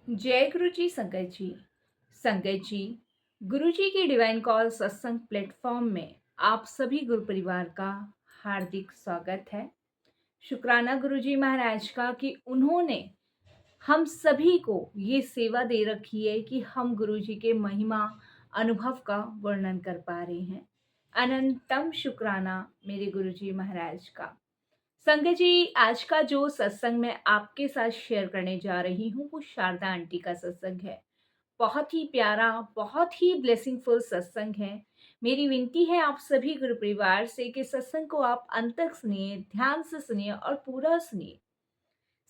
जय गुरु जी संगत जी। संगत जी, गुरु जी की डिवाइन कॉल सत्संग प्लेटफॉर्म में आप सभी गुरु परिवार का हार्दिक स्वागत है। शुक्राना गुरु जी महाराज का कि उन्होंने हम सभी को ये सेवा दे रखी है कि हम गुरु जी के महिमा अनुभव का वर्णन कर पा रहे हैं। अनंतम शुक्राना मेरे गुरु जी महाराज का। संगत जी, आज का जो सत्संग मैं आपके साथ शेयर करने जा रही हूँ वो शारदा आंटी का सत्संग है। बहुत ही प्यारा, बहुत ही ब्लेसिंगफुल सत्संग है। मेरी विनती है आप सभी गुरु परिवार से कि सत्संग को आप अंत तक सुनिए, ध्यान से सुनिए और पूरा सुनिए।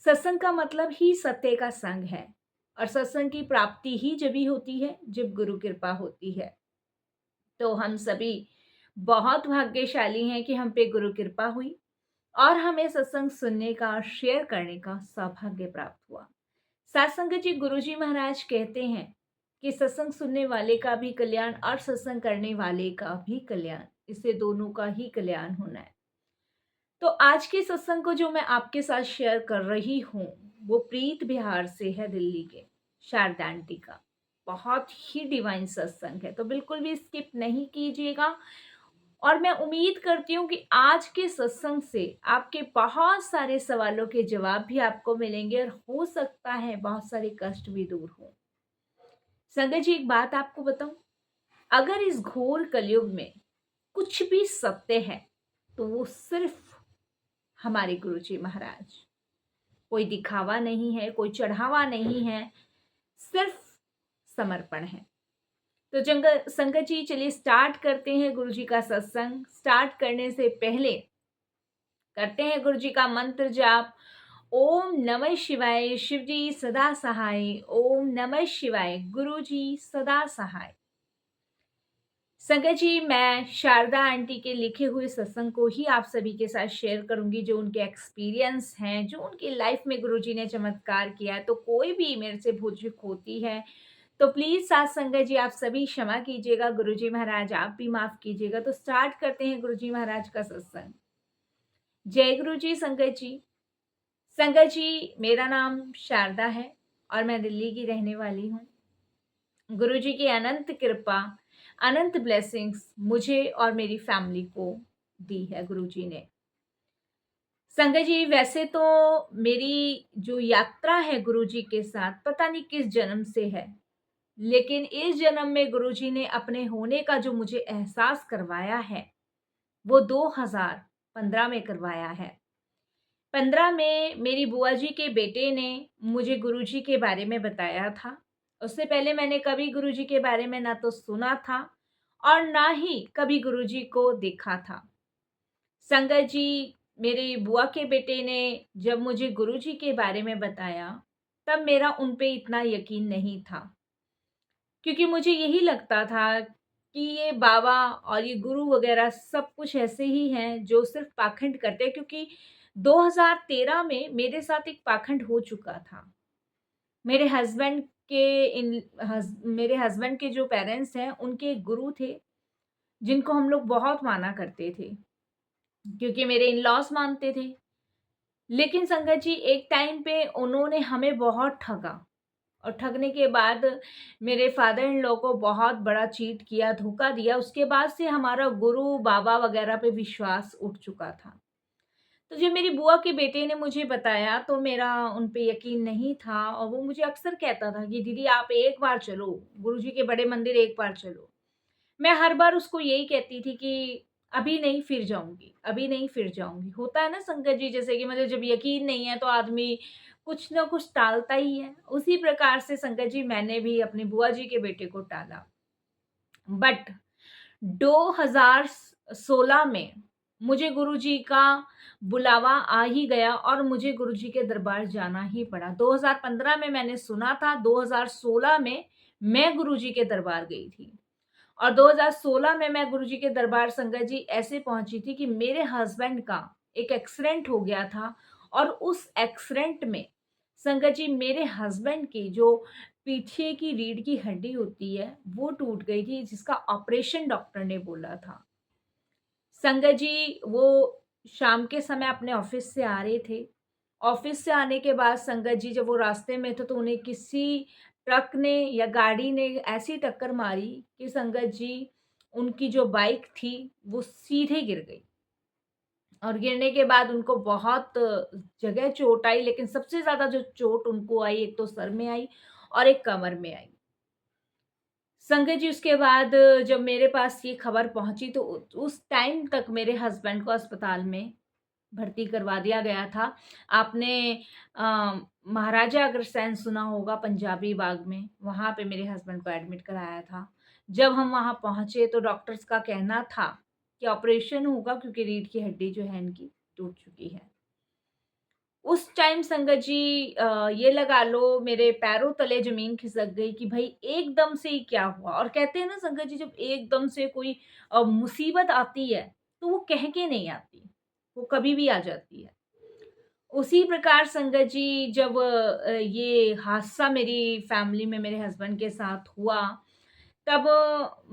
सत्संग का मतलब ही सत्य का संग है और सत्संग की प्राप्ति ही जब ही होती है जब गुरु कृपा होती है। तो हम सभी बहुत भाग्यशाली हैं कि हम पे गुरु कृपा हुई और हमें सत्संग सुनने का और शेयर करने का सौभाग्य प्राप्त हुआ। साथ संगत जी, गुरु जी महाराज कहते हैं कि सत्संग सुनने वाले का भी कल्याण और सत्संग करने वाले का भी कल्याण, इससे दोनों का ही कल्याण होना है। तो आज के सत्संग को जो मैं आपके साथ शेयर कर रही हूँ वो प्रीत बिहार से है, दिल्ली के शारदा आंटी का। बहुत ही डिवाइन सत्संग है, तो बिल्कुल भी स्किप नहीं कीजिएगा। और मैं उम्मीद करती हूँ कि आज के सत्संग से आपके बहुत सारे सवालों के जवाब भी आपको मिलेंगे और हो सकता है बहुत सारे कष्ट भी दूर हो। संगत जी, एक बात आपको बताऊं, अगर इस घोर कलयुग में कुछ भी सत्य है तो वो सिर्फ हमारे गुरु जी महाराज। कोई दिखावा नहीं है, कोई चढ़ावा नहीं है, सिर्फ समर्पण है। तो संगत जी, चलिए स्टार्ट करते हैं गुरु जी का सत्संग। स्टार्ट करने से पहले करते हैं गुरु जी का मंत्र जाप। ओम नमः शिवाय, शिव जी सदा सहाय। ओम नमः शिवाय, गुरु जी सदा सहाय। संगत जी, मैं शारदा आंटी के लिखे हुए सत्संग को ही आप सभी के साथ शेयर करूंगी, जो उनके एक्सपीरियंस हैं, जो उनकी लाइफ में गुरु जी ने चमत्कार किया। तो कोई भी मेरे से भूल चूक होती है तो प्लीज साथ संगत जी आप सभी क्षमा कीजिएगा, गुरु जी महाराज आप भी माफ कीजिएगा। तो स्टार्ट करते हैं गुरु जी महाराज का सत्संग। जय गुरु जी संगत जी। संगत जी, मेरा नाम शारदा है और मैं दिल्ली की रहने वाली हूँ। गुरु जी की अनंत कृपा, अनंत ब्लेसिंग्स मुझे और मेरी फैमिली को दी है गुरु जी ने। संगत जी, वैसे तो मेरी जो यात्रा है गुरु जी के साथ पता नहीं किस जन्म से है, लेकिन इस जन्म में गुरु जी ने अपने होने का जो मुझे एहसास करवाया है वो 2015 में करवाया है। 15 में मेरी बुआ जी के बेटे ने मुझे गुरुजी के बारे में बताया था। उससे पहले मैंने कभी गुरुजी के बारे में ना तो सुना था और ना ही कभी गुरुजी को देखा था। संगत जी, मेरी बुआ के बेटे ने जब मुझे गुरुजी के बारे में बताया तब मेरा उन पे इतना यकीन नहीं था, क्योंकि मुझे यही लगता था कि ये बाबा और ये गुरु वगैरह सब कुछ ऐसे ही हैं जो सिर्फ पाखंड करते हैं। क्योंकि 2013 में मेरे साथ एक पाखंड हो चुका था। मेरे हस्बैंड मेरे हस्बैंड के जो पेरेंट्स हैं उनके एक गुरु थे जिनको हम लोग बहुत माना करते थे, क्योंकि मेरे इन लॉज मानते थे। लेकिन संगत जी, एक टाइम पे उन्होंने हमें बहुत ठगा और ठगने के बाद मेरे फादर इन लॉ को बहुत बड़ा चीट किया, धोखा दिया। उसके बाद से हमारा गुरु बाबा वगैरह पे विश्वास उठ चुका था। तो जब मेरी बुआ के बेटे ने मुझे बताया तो मेरा उन पे यकीन नहीं था और वो मुझे अक्सर कहता था कि दीदी आप एक बार चलो, गुरुजी के बड़े मंदिर एक बार चलो। मैं हर बार उसको यही कहती थी कि अभी नहीं फिर जाऊँगी, अभी नहीं फिर जाऊँगी। होता है ना संगत जी, जैसे कि मतलब जब यकीन नहीं है तो आदमी कुछ ना कुछ टालता ही है। उसी प्रकार से संगत जी मैंने भी अपनी बुआ जी के बेटे को टाला। बट 2016 में मुझे गुरुजी का बुलावा आ ही गया और मुझे गुरुजी के दरबार जाना ही पड़ा। 2015 में मैंने सुना था, 2016 में मैं गुरुजी के दरबार गई थी। और 2016 में मैं गुरुजी के दरबार संगत जी ऐसे पहुंची थी कि मेरे हस्बैंड का एक एक्सीडेंट हो गया था और उस एक्सीडेंट में संगत जी मेरे हस्बैंड की जो पीछे की रीढ़ की हड्डी होती है वो टूट गई थी, जिसका ऑपरेशन डॉक्टर ने बोला था। संगत जी, वो शाम के समय अपने ऑफिस से आ रहे थे ऑफिस से आने के बाद संगत जी जब वो रास्ते में थे तो उन्हें किसी ट्रक ने या गाड़ी ने ऐसी टक्कर मारी कि संगत जी उनकी जो बाइक थी वो सीधे गिर गई और गिरने के बाद उनको बहुत जगह चोट आई, लेकिन सबसे ज़्यादा जो चोट उनको आई एक तो सर में आई और एक कमर में आई। संगत जी उसके बाद जब मेरे पास ये खबर पहुँची तो उस टाइम तक मेरे हस्बैंड को अस्पताल में भर्ती करवा दिया गया था। आपने महाराजा अग्रसेन सुना होगा पंजाबी बाग में, वहाँ पे मेरे हस्बैंड को एडमिट कराया था। जब हम वहाँ पहुँचे तो डॉक्टर्स का कहना था कि ऑपरेशन होगा क्योंकि रीढ़ की हड्डी जो है इनकी टूट चुकी है। उस टाइम संगत जी ये लगा लो मेरे पैरों तले ज़मीन खिसक गई कि भई एकदम से ही क्या हुआ? और कहते हैं ना संगत जी जब एकदम से कोई मुसीबत आती है, तो वो कह के नहीं आती, वो कभी भी आ जाती है। उसी प्रकार संगत जी जब ये हादसा मेरी फैमिली में मेरे हस्बैंड के साथ हुआ, तब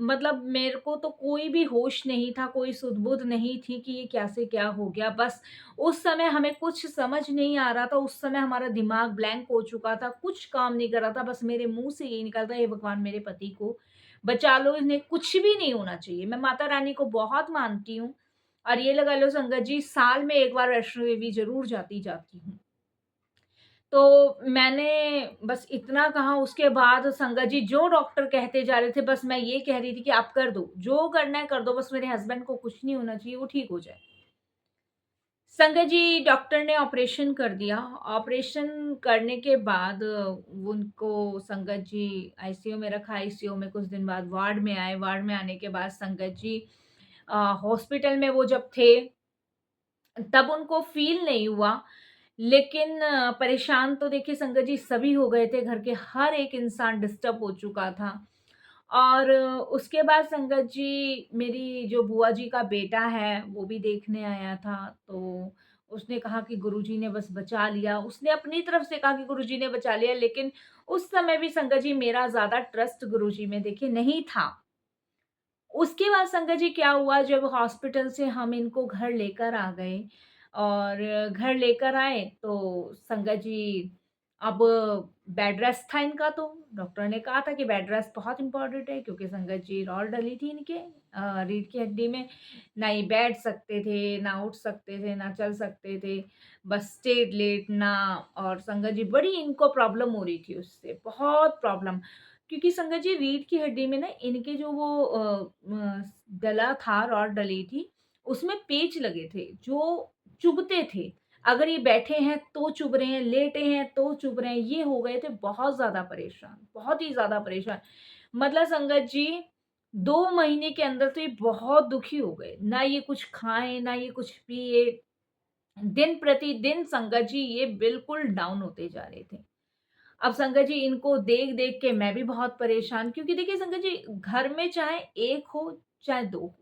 मतलब मेरे को तो कोई भी होश नहीं था, कोई सुध-बुध नहीं थी कि ये क्या से क्या हो गया। बस उस समय हमें कुछ समझ नहीं आ रहा था, उस समय हमारा दिमाग ब्लैंक हो चुका था, कुछ काम नहीं कर रहा था। बस मेरे मुँह से यही निकलता, "हे भगवान मेरे पति को बचा लो, इन्हें कुछ भी नहीं होना चाहिए।" मैं माता रानी को बहुत मानती हूँ और ये लगा लो संगत जी साल में 1 बार वैष्णो देवी ज़रूर जाती हूँ। तो मैंने बस इतना कहा उसके बाद संगत जी जो डॉक्टर कहते जा रहे थे बस मैं ये कह रही थी कि आप कर दो, जो करना है कर दो बस मेरे हस्बैंड को कुछ नहीं होना चाहिए, वो ठीक हो जाए। संगत जी डॉक्टर ने ऑपरेशन कर दिया, ऑपरेशन करने के बाद उनको संगत जी आईसीयू में रखा, आईसीयू में कुछ दिन बाद वार्ड में आए, वार्ड में आने के बाद संगत जी हॉस्पिटल में वो जब थे तब उनको फ़ील नहीं हुआ, लेकिन परेशान तो देखिए संगत जी सभी हो गए थे, घर के हर एक इंसान डिस्टर्ब हो चुका था। और उसके बाद संगत जी मेरी जो बुआ जी का बेटा है, वो भी देखने आया था, तो उसने कहा कि गुरुजी ने बस बचा लिया। उसने अपनी तरफ से कहा कि गुरुजी ने बचा लिया, लेकिन उस समय भी संगत जी मेरा ज़्यादा ट्रस्ट गुरुजी में देखिए नहीं था। उसके बाद संगत जी क्या हुआ जब हॉस्पिटल से हम इनको घर लेकर आ गए और घर लेकर आए तो संगत जी अब बेड रेस्ट था इनका तो डॉक्टर ने कहा था कि बेड रेस्ट बहुत इम्पोर्टेंट है क्योंकि संगत जी रॉड डली थी इनके रीढ़ की हड्डी में ना ही बैठ सकते थे ना उठ सकते थे ना चल सकते थे बस स्ट्रेट लेटना और संगत जी बड़ी इनको प्रॉब्लम हो रही थी उससे बहुत प्रॉब्लम क्योंकि संगत जी रीढ़ की हड्डी में ना इनके जो वो डला था रॉड डली थी उसमें पेच लगे थे जो चुभते थे अगर ये बैठे हैं तो चुभ रहे हैं लेटे हैं तो चुभ रहे हैं ये हो गए थे बहुत ज्यादा परेशान बहुत ही ज्यादा परेशान मतलब संगत जी 2 महीने के अंदर तो ये बहुत दुखी हो गए ना ये कुछ खाएं ना ये कुछ पिए दिन प्रतिदिन संगत जी ये बिल्कुल डाउन होते जा रहे थे अब संगत जी इनको देख-देख के मैं भी बहुत परेशान क्योंकि देखिए संगत जी घर में चाहे 1 हो चाहे 2 हो,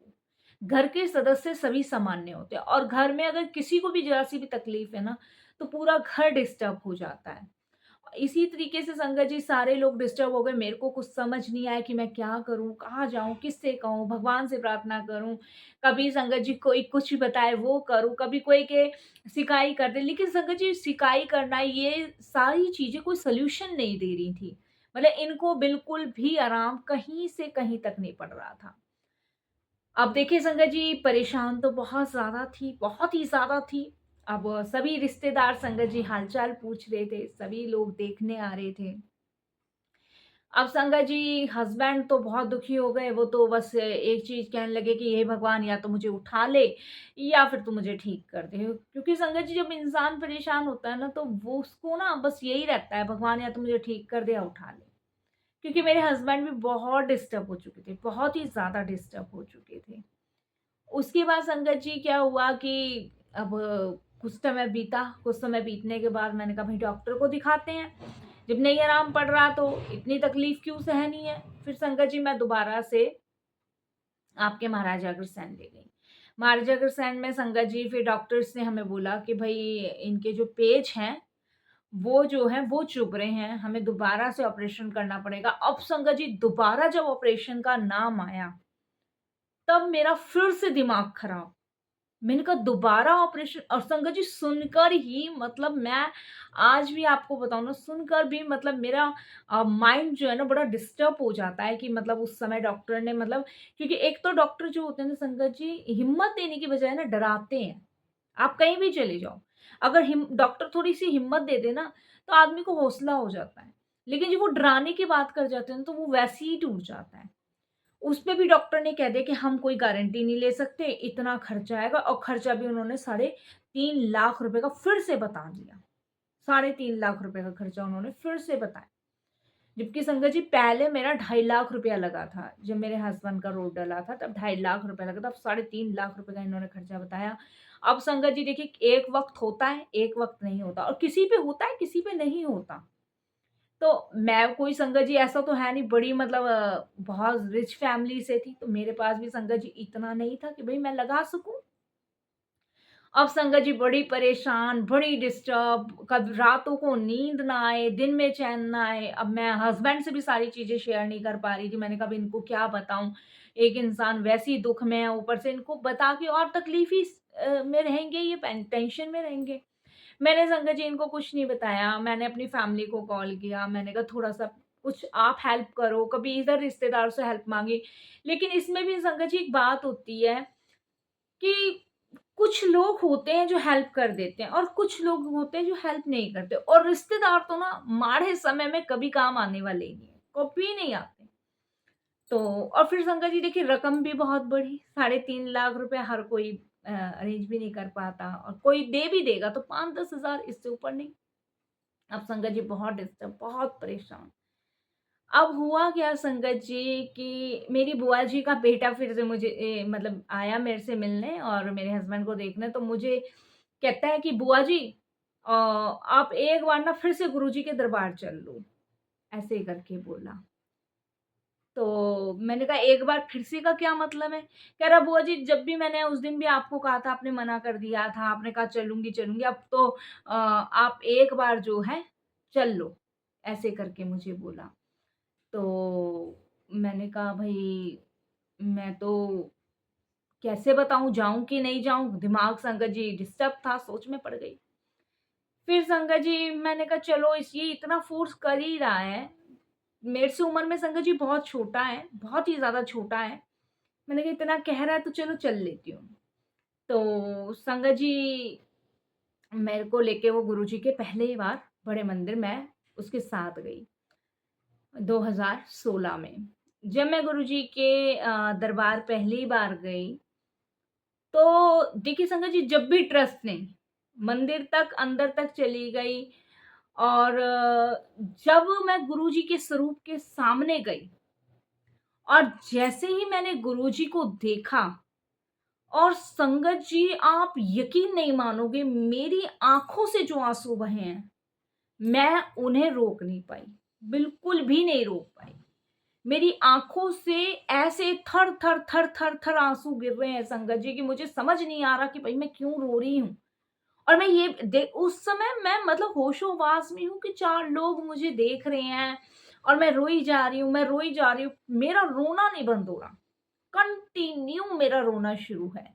घर के सदस्य सभी सामान्य होते हैं और घर में अगर किसी को भी ज़रा-सी भी तकलीफ है ना, तो पूरा घर डिस्टर्ब हो जाता है। इसी तरीके से संगत जी सारे लोग डिस्टर्ब हो गए, मेरे को कुछ समझ नहीं आया कि मैं क्या करूँ, कहाँ जाऊँ, किससे कहूँ, भगवान से प्रार्थना करूँ। कभी संगत जी कोई कुछ बताए वो करूँ, कभी कोई के सिकाई कर दे, लेकिन संगत जी सिकाई करना ये सारी चीज़ें कोई सॉल्यूशन नहीं दे रही थी। मतलब इनको बिल्कुल भी आराम कहीं से कहीं तक नहीं पड़ रहा था। अब देखिए संगत जी परेशान तो बहुत ज़्यादा थी, बहुत ही ज़्यादा थी। अब सभी रिश्तेदार संगत जी हाल-चाल पूछ रहे थे, सभी लोग देखने आ रहे थे। अब संगत जी हस्बैंड तो बहुत दुखी हो गए, वो तो बस एक चीज़ कहने लगे कि हे भगवान या तो मुझे उठा ले या फिर तू मुझे ठीक कर दे। क्योंकि संगत जी जब इंसान परेशान होता है ना तो वो उसको ना बस यही रहता है भगवान या तो मुझे ठीक कर दे या उठा ले। क्योंकि मेरे हस्बैंड भी बहुत डिस्टर्ब हो चुके थे, बहुत ही ज़्यादा डिस्टर्ब हो चुके थे। उसके बाद संगत जी क्या हुआ कि अब कुछ समय बीता, कुछ समय बीतने के बाद मैंने कहा भई डॉक्टर को दिखाते हैं। जब नहीं आराम पड़ रहा तो इतनी तकलीफ क्यों सहनी है? फिर संगत जी मैं दोबारा से आपके महाराजा अग्रसेन ले गई। महाराजा अग्रसेन में संगत जी फिर डॉक्टर्स ने हमें बोला कि भई इनके जो पेच हैं, वो जो हैं वो चुभ रहे हैं, हमें दोबारा से ऑपरेशन करना पड़ेगा। अब संगत जी दोबारा जब ऑपरेशन का नाम आया, तब मेरा फिर से दिमाग खराब। मैंने कहा दोबारा ऑपरेशन, और संगत जी सुनकर ही मतलब मैं आज भी आपको बताऊँ ना, सुनकर भी मतलब मेरा माइंड जो है ना बड़ा डिस्टर्ब हो जाता है कि मतलब उस समय डॉक्टर ने मतलब, क्योंकि एक तो डॉक्टर जो होते हैं ना संगत जी, हिम्मत देने की बजाय ना डराते हैं। आप कहीं भी चले जाओ, अगर हिम डॉक्टर थोड़ी-सी हिम्मत दे दे ना, तो आदमी को हौसला हो जाता है। लेकिन जब वो डराने की बात कर जाते हैं ना, तो वो वैसे ही टूट जाता है। उसपे भी डॉक्टर ने कह दिया कि हम कोई गारंटी नहीं ले सकते, इतना खर्चा आएगा, और खर्चा भी उन्होंने साढ़े 3 लाख रुपए का फिर से बता दिया। साढ़े 3 लाख रुपए का खर्चा उन्होंने फिर से बताया। जबकि संगत जी पहले मेरा 2.5 लाख रुपया लगा था। जब मेरे हस्बैंड का रोड डला था तब 2.5 लाख रुपया लगा था। अब साढ़े 3 लाख रुपए का इन्होंने खर्चा बताया। अब संगत जी देखिए, एक वक़्त होता है, एक वक़्त नहीं होता, और किसी पे होता है, किसी पे नहीं होता। तो मैं कोई संगत जी ऐसा तो है नहीं, बड़ी मतलब बहुत रिच फैमिली से थी, तो मेरे पास भी संगत जी इतना नहीं था कि भई मैं लगा सकूँ। अब संगत जी बड़ी परेशान, बड़ी डिस्टर्ब, कब रातों को नींद ना आए, दिन में चैन ना आए। अब मैं हस्बैंड से भी सारी चीज़ें शेयर नहीं कर पा रही थी। मैंने कहा अब इनको क्या बताऊँ? एक इंसान वैसे ही दुःख में है, ऊपर से इनको बता के और तकलीफ़ ही में रहेंगे, ये टेंशन में रहेंगे। मैंने संगत जी इनको कुछ नहीं बताया, मैंने अपनी फैमिली को कॉल किया, मैंने कहा थोड़ा-सा कुछ आप हेल्प करो, कभी इधर रिश्तेदारों से हेल्प माँगी। लेकिन इसमें भी संगत जी एक बात होती है कि कुछ लोग होते हैं जो हेल्प कर देते हैं, और कुछ लोग होते हैं जो हेल्प नहीं करते, और रिश्तेदार तो ना माड़े समय में कभी काम आने वाले ही नहीं है, कभी नहीं आते। तो और फिर संगत जी देखिए रकम भी बहुत बढ़ी, साढ़े 3 लाख रुपए हर कोई अरेंज भी नहीं कर पाता, और कोई दे भी देगा तो 5-10 हज़ार, इससे ऊपर नहीं। अब संगत जी बहुत डिस्टर्ब, बहुत परेशान। अब हुआ क्या संगत जी कि मेरी बुआ जी का बेटा फिर से मुझे मतलब आया मेरे से मिलने और मेरे हस्बैंड को देखने, तो मुझे कहता है कि बुआ जी आप एक बार ना फिर से गुरुजी के दरबार चल लो, ऐसे ही करके बोला। तो मैंने कहा एक बार फिर से का क्या मतलब है? कह रहा बुआ जी जब भी मैंने उस दिन भी आपको कहा था, आपने मना कर दिया था, आपने कहा चलूँगी, चलूँगी, अब तो आप एक बार जो है चल लो, ऐसे करके मुझे बोला। तो मैंने कहा भई मैं तो कैसे बताऊँ, जाऊँ कि नहीं जाऊँ? दिमाग संगत जी डिस्टर्ब था, सोच में पड़ गई। फिर संगत जी मैंने कहा चलो इस ये इतना फ़ोर्स कर ही रहा है, मेरे से उम्र में संगत जी बहुत छोटा है, बहुत ही ज़्यादा छोटा है। मैंने कहा इतना कह रहा है तो चलो चल लेती हूँ। तो संगत जी मेरे को लेके वो गुरुजी के पहली बार बड़े मंदिर मैं उसके साथ गई, 2016 में। जब मैं गुरुजी के दरबार पहली बार गई, तो देखिए संगत जी जब भी ट्रस्ट नहीं, मंदिर तक अंदर तक चली गई, और जब मैं गुरुजी के स्वरूप के सामने गई, और जैसे ही मैंने गुरुजी को देखा, और संगत जी आप यकीन नहीं मानोगे, मेरी आँखों से जो आँसू बहे हैं, मैं उन्हें रोक नहीं पाई, बिल्कुल भी नहीं रोक पाई। मेरी आँखों से ऐसे थर-थर, थर-थर, थर आँसू गिर रहे हैं संगत जी कि मुझे समझ नहीं आ रहा कि भई मैं क्यों रो रही हूँ। और मैं ये दे उस समय मैं मतलब होशो-हवास में हूँ कि 4 लोग मुझे देख रहे हैं, और मैं रोई जा रही हूँ, मैं रोई जा रही हूँ। मेरा रोना नहीं बंद हो रहा, कंटिन्यू मेरा रोना शुरू है।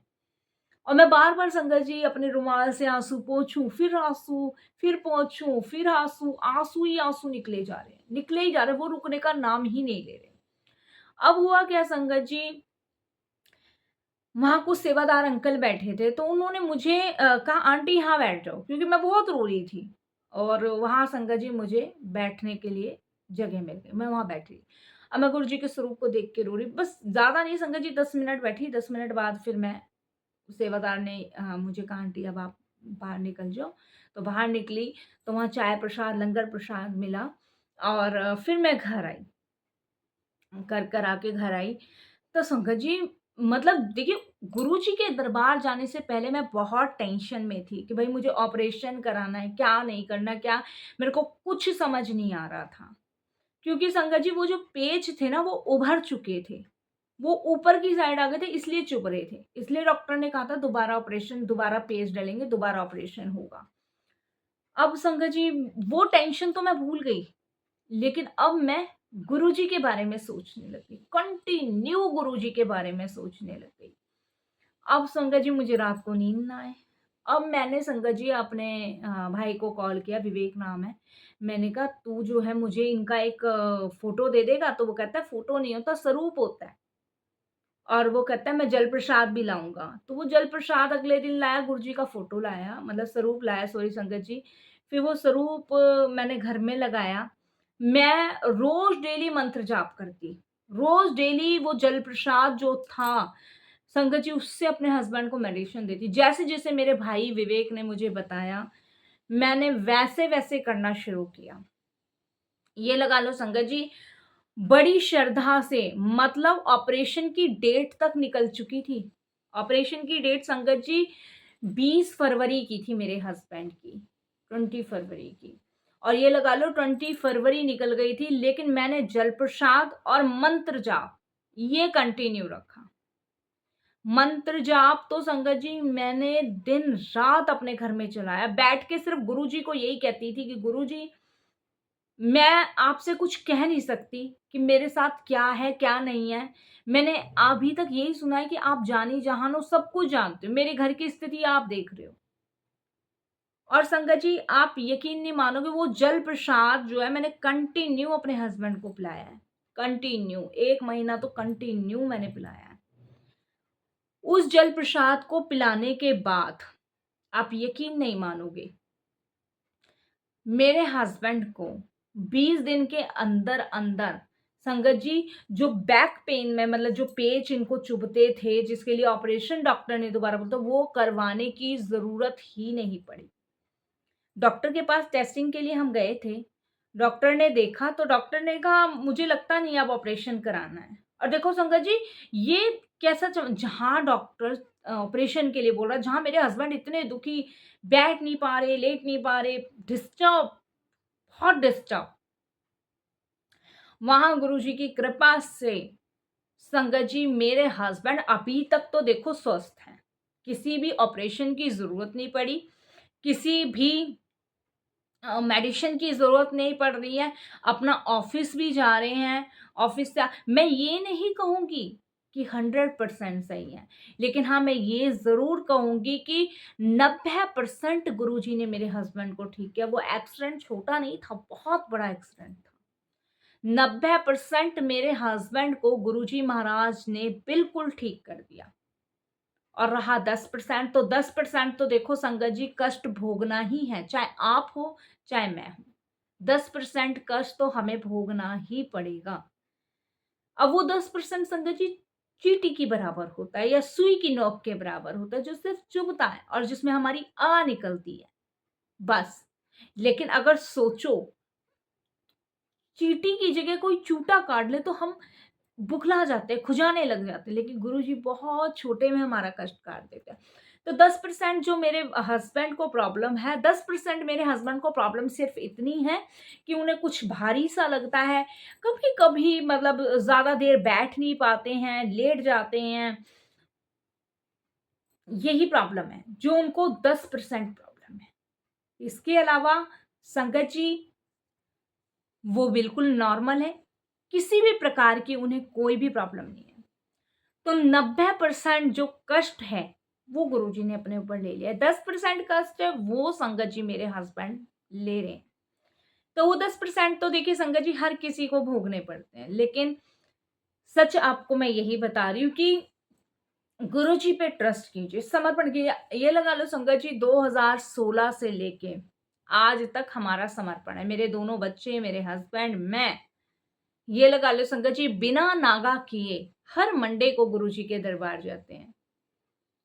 और मैं बार-बार संगत जी अपने रुमाल से आँसू पोंछूँ, फिर पोंछूँ, फिर आँसू ही आँसू निकले जा रहे हैं, निकले ही जा रहे हैं, वो रुकने का नाम ही नहीं ले रहे। अब हुआ क्या संगत जी, वहाँ कुछ सेवादार अंकल बैठे थे, तो उन्होंने मुझे कहा आंटी यहाँ बैठ जाओ, क्योंकि मैं बहुत रो रही थी, और वहाँ संगत जी मुझे बैठने के लिए जगह मिल गई, मैं वहाँ बैठी। अब मैं गुरुजी के स्वरूप को देख के रो रही, बस ज़्यादा नहीं संगत जी 10 मिनट बैठी, 10 मिनट बाद फिर मैं सेवादार ने मुझे कहा आंटी अब आप बाहर निकल जाओ, तो बाहर निकली, तो वहाँ चाय प्रसाद, लंगर प्रसाद मिला, और फिर मैं घर आई। कर आके घर आई, तो संगत जी मतलब देखिए गुरुजी के दरबार जाने से पहले मैं बहुत टेंशन में थी कि भई मुझे ऑपरेशन कराना है, क्या नहीं करना, क्या मेरे को कुछ समझ नहीं आ रहा था। क्योंकि संगत जी वो जो पेच थे ना वो उभर चुके थे। वो ऊपर की साइड आ गए थे, इसलिए चुभ रहे थे। इसलिए डॉक्टर ने कहा था दोबारा ऑपरेशन, दोबारा पेच डलेंगे, दोबारा ऑपरेशन होगा। अब संगत जी वो टेंशन तो मैं भूल गई, लेकिन अब मैं गुरुजी के बारे में सोचने लगी, कंटिन्यू गुरुजी के बारे में सोचने लग गई। अब संगत जी मुझे रात को नींद ना आए। अब मैंने संगत जी अपने भाई को कॉल किया, विवेक नाम है। मैंने कहा तू जो है मुझे इनका एक फ़ोटो दे देगा? तो वो कहता है फ़ोटो नहीं होता, स्वरूप होता है। और वो कहता है मैं जल प्रसाद भी लाऊँगा। तो वो जल प्रसाद अगले दिन लाया, गुरुजी का फ़ोटो लाया, मतलब स्वरूप लाया, सॉरी संगत जी। फिर वो स्वरूप मैंने घर में लगाया। मैं रोज़ डेली मंत्र जाप करती। रोज़ डेली वो जल प्रसाद जो था, संगत जी उससे अपने हस्बैंड को मेडिसिन देती। जैसे-जैसे मेरे भाई विवेक ने मुझे बताया, मैंने वैसे-वैसे करना शुरू किया। ये लगा लो संगत जी, बड़ी श्रद्धा से, मतलब ऑपरेशन की डेट तक निकल चुकी थी। ऑपरेशन की डेट संगत जी 20 फरवरी की थी मेरे हस्बैंड की, 20 फरवरी की। और ये लगा लो 20 फरवरी निकल गई थी, लेकिन मैंने जल प्रसाद और मंत्र जाप ये कंटिन्यू रखा। मंत्र जाप तो संगत जी मैंने दिन रात अपने घर में चलाया। बैठ के सिर्फ गुरुजी को यही कहती थी कि गुरुजी, मैं आपसे कुछ कह नहीं सकती कि मेरे साथ क्या है, क्या नहीं है। मैंने अभी तक यही सुना है कि आप जानी-जहान हो, सब कुछ जानते हो। मेरे घर की स्थिति आप देख रहे हो। और संगत जी आप यकीन नहीं मानोगे, वो जल प्रसाद जो है मैंने कंटिन्यू अपने हस्बैंड को पिलाया है। कंटिन्यू 1 महीना तो कंटिन्यू मैंने पिलाया है। उस जल प्रसाद को पिलाने के बाद आप यकीन नहीं मानोगे, मेरे हस्बैंड को 20 दिन के अंदर-अंदर संगत जी जो बैक पेन में, मतलब जो पेच इनको चुभते थे, जिसके लिए ऑपरेशन डॉक्टर ने दोबारा बोला था, वो करवाने की ज़रूरत ही नहीं पड़ी। डॉक्टर के पास टेस्टिंग के लिए हम गए थे। डॉक्टर ने देखा तो डॉक्टर ने कहा मुझे लगता नहीं अब ऑपरेशन कराना है। और देखो संगत जी, ये कैसा जहाँ डॉक्टर ऑपरेशन के लिए बोल रहा है, जहाँ मेरे हस्बैंड इतने दुखी, बैठ नहीं पा रहे, लेट नहीं पा रहे, डिस्टर्ब, बहुत डिस्टर्ब, वहाँ गुरुजी की कृपा से संगत जी मेरे हस्बैंड अभी तक तो देखो स्वस्थ हैं। किसी भी ऑपरेशन की ज़रूरत नहीं पड़ी, किसी भी मेडिसिन की ज़रूरत नहीं पड़ रही है, अपना ऑफ़िस भी जा रहे हैं, ऑफ़िस से मैं ये नहीं कहूँगी कि 100% सही है, लेकिन हाँ, मैं ये ज़रूर कहूँगी कि 90% गुरुजी ने मेरे हस्बैंड को ठीक किया। वो एक्सीडेंट छोटा नहीं था, बहुत बड़ा एक्सीडेंट था। 90% मेरे हस्बैंड को गुरुजी महाराज ने बिल्कुल ठीक कर दिया। और रहा 10%, तो 10% तो देखो संगत जी कष्ट भोगना ही है, चाहे आप हो, चाहे मैं हूँ। 10% कष्ट तो हमें भोगना ही पड़ेगा। अब वो 10% संगत जी चींटी के बराबर होता है या सुई की नोक के बराबर होता है, जो सिर्फ चुभता है और जिसमें हमारी निकलती है, बस। लेकिन अगर सोचो, चींटी की जगह कोई चूटा काट ले तो हम बुखला जाते हैं, खुजाने लग जाते हैं, लेकिन गुरुजी बहुत छोटे में हमारा कष्ट काट देते हैं। तो 10% जो मेरे हस्बैंड को प्रॉब्लम है, 10% मेरे हस्बैंड को प्रॉब्लम सिर्फ़ इतनी है कि उन्हें कुछ भारी-सा लगता है, कभी-कभी मतलब ज़्यादा देर बैठ नहीं पाते हैं, लेट जाते हैं, यही प्रॉब्लम है, जो उनको 10% प्रॉब्लम है। इसके अलावा संगत जी वो बिल्कुल नॉर्मल है, किसी भी प्रकार की उन्हें कोई भी प्रॉब्लम नहीं है। तो 90% जो कष्ट है, वो गुरुजी ने अपने ऊपर ले लिया है। 10% कष्ट है, वो संगत जी मेरे हस्बैंड ले रहे हैं। तो वो 10% तो देखिए संगत जी हर किसी को भोगने पड़ते हैं। लेकिन सच आपको मैं यही बता रही हूँ कि गुरुजी पे ट्रस्ट कीजिए, समर्पण कीजिए। ये लगा लो संगत जी 2016 से लेके आज तक हमारा समर्पण है। मेरे दोनों बच्चे, मेरे हस्बैंड, मैं, ये लगा लो संगत जी बिना नागा किए हर मंडे को गुरुजी के दरबार जाते हैं।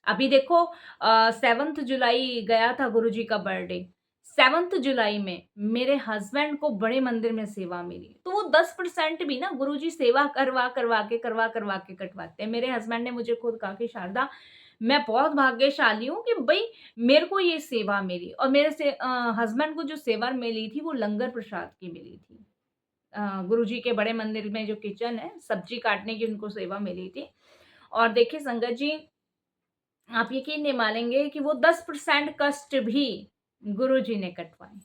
अभी देखो 7th जुलाई गया था गुरुजी का बर्थडे। 7th जुलाई में मेरे हस्बैंड को बड़े मंदिर में सेवा मिली। तो वो 10% भी ना गुरुजी सेवा करवा के कटवाते हैं। मेरे हस्बैंड ने मुझे खुद कहा कि शारदा, मैं बहुत भाग्यशाली हूँ कि भई मेरे को ये सेवा मिली, और मेरे से हस्बैंड को जो सेवा मिली थी वो लंगर प्रसाद की मिली थी। गुरुजी के बड़े मंदिर में जो किचन है, सब्जी काटने की उनको सेवा मिली थी। और देखिए संगत जी, आप यकीन नहीं मानेंगे कि वो 10% कष्ट भी गुरुजी ने कटवाए।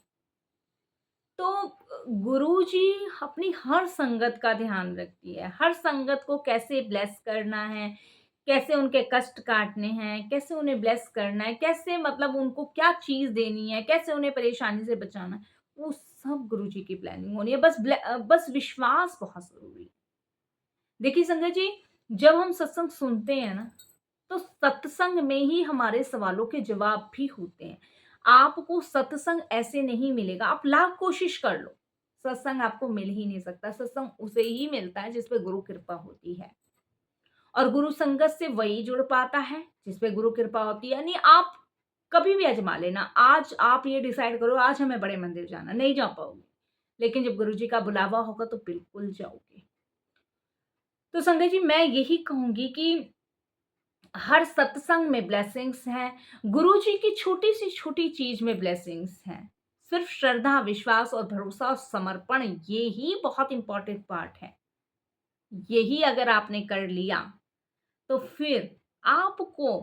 तो गुरुजी अपनी हर संगत का ध्यान रखती है, हर संगत को कैसे ब्लेस करना है, कैसे उनके कष्ट काटने हैं, कैसे उन्हें ब्लेस करना है, कैसे मतलब उनको क्या चीज़ देनी है, कैसे उन्हें परेशानी से बचाना है, वो सब गुरुजी की प्लानिंग होनी है। बस विश्वास बहुत ज़रूरी है। देखिए संगत जी, जब हम सत्संग सुनते हैं ना, तो सत्संग में ही हमारे सवालों के जवाब भी होते हैं। आपको सत्संग ऐसे नहीं मिलेगा, आप लाख कोशिश कर लो, सत्संग आपको मिल ही नहीं सकता। सत्संग उसे ही मिलता है जिस पे गुरु कृपा होती है। और गुरु संगत से वही जुड़ पाता है जिस पे गुरु कृपा होती है। यानी आप कभी भी आजमा लेना, आज आप ये डिसाइड करो आज हमें बड़े मंदिर जाना, नहीं जा पाओगे, लेकिन जब गुरु जी का बुलावा होगा तो बिल्कुल जाओगे। तो संगत जी, मैं यही कहूंगी कि हर सत्संग में ब्लेसिंग्स हैं, गुरु जी की छोटी सी छोटी चीज में ब्लेसिंग्स हैं। सिर्फ श्रद्धा, विश्वास और भरोसा और समर्पण, ये ही बहुत इंपॉर्टेंट पार्ट है। यही अगर आपने कर लिया तो फिर आपको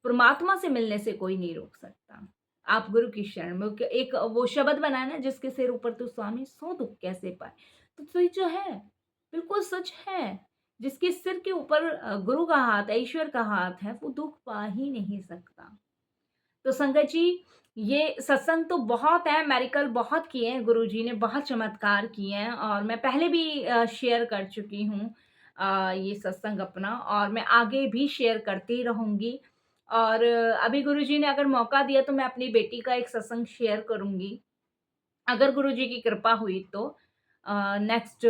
परमात्मा से मिलने से कोई नहीं रोक सकता। आप गुरु की शरण में, एक वो शब्द बनाया ना, जिसके सिर ऊपर तू स्वामी सो दुख कैसे पाए, तो सही जो है, बिल्कुल सच है। जिसके सिर के ऊपर गुरु का हाथ है, ईश्वर का हाथ है, वो दुख पा ही नहीं सकता। तो संगत जी, ये सत्संग तो बहुत है, मेरिकल बहुत किए हैं गुरुजी ने, बहुत चमत्कार किए हैं और मैं पहले भी शेयर कर चुकी हूँ ये सत्संग अपना, और मैं आगे भी शेयर करती रहूँगी। और अभी गुरुजी ने अगर मौका दिया तो मैं अपनी बेटी का एक सत्संग शेयर करूँगी, अगर गुरुजी की कृपा हुई तो नेक्स्ट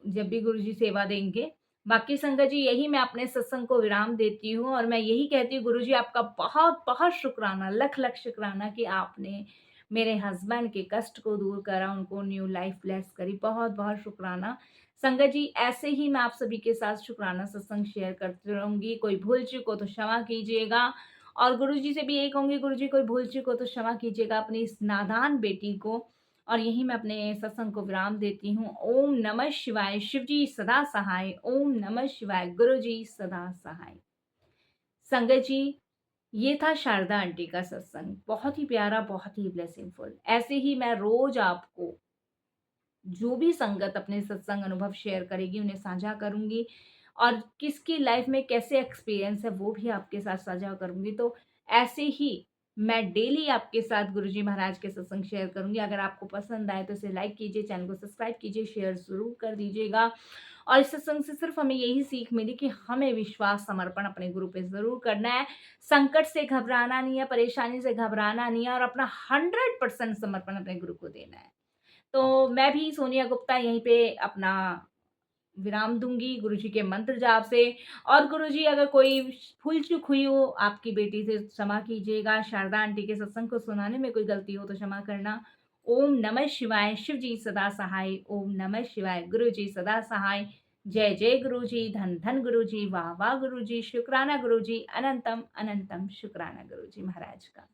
जब भी गुरुजी सेवा देंगे। बाकी संगत जी, यही मैं अपने सत्संग को विराम देती हूँ और मैं यही कहती हूँ, गुरुजी आपका बहुत-बहुत शुक्राना, लख-लख शुक्राना कि आपने मेरे हस्बैंड के कष्ट को दूर करा, उनको न्यू लाइफ ब्लेस करी। बहुत-बहुत शुक्राना। संगत जी, ऐसे ही मैं आप सभी के साथ शुक्राना सत्संग शेयर करती रहूँगी। कोई भूल-चूक हो तो क्षमा कीजिएगा और गुरुजी से भी यही कहूँगी, गुरुजी कोई भूल-चूक हो तो क्षमा कीजिएगा अपनी इस नादान बेटी को। और यहीं मैं अपने सत्संग को विराम देती हूँ। ओम नमः शिवाय, शिव जी सदा सहाय। ओम नमः शिवाय, गुरु जी सदा सहाय। संगत जी, ये था शारदा आंटी का सत्संग, बहुत ही प्यारा, बहुत ही ब्लेसिंगफुल। ऐसे ही मैं रोज आपको जो भी संगत अपने सत्संग अनुभव शेयर करेगी उन्हें साझा करूंगी, और किसकी लाइफ में कैसे एक्सपीरियंस है वो भी आपके साथ साझा करूंगी। तो ऐसे ही मैं डेली आपके साथ गुरुजी महाराज के सत्संग शेयर करूंगी। अगर आपको पसंद आए तो इसे लाइक कीजिए, चैनल को सब्सक्राइब कीजिए, शेयर जरूर कर दीजिएगा। और इस सत्संग से सिर्फ हमें यही सीख मिली कि हमें विश्वास, समर्पण अपने गुरु पे जरूर करना है। संकट से घबराना नहीं है, परेशानी से घबराना नहीं है, और अपना 100% समर्पण अपने गुरु को देना है। तो मैं भी सोनिया गुप्ता यहीं पे अपना विराम दूँगी गुरुजी के मंत्र जाप से। और गुरुजी, अगर कोई भूल-चूक हुई हो आपकी बेटी से, क्षमा कीजिएगा। शारदा आंटी के सत्संग को सुनाने में कोई गलती हो तो क्षमा करना। ओम नमः शिवाय, शिव जी सदा सहाय। ओम नमः शिवाय, गुरु जी सदा सहाय। जय जय गुरुजी, धन धन गुरुजी, वाह वाह गुरुजी, शुक्राना गुरुजी, अनंतम अनंतम शुक्राना गुरुजी महाराज का।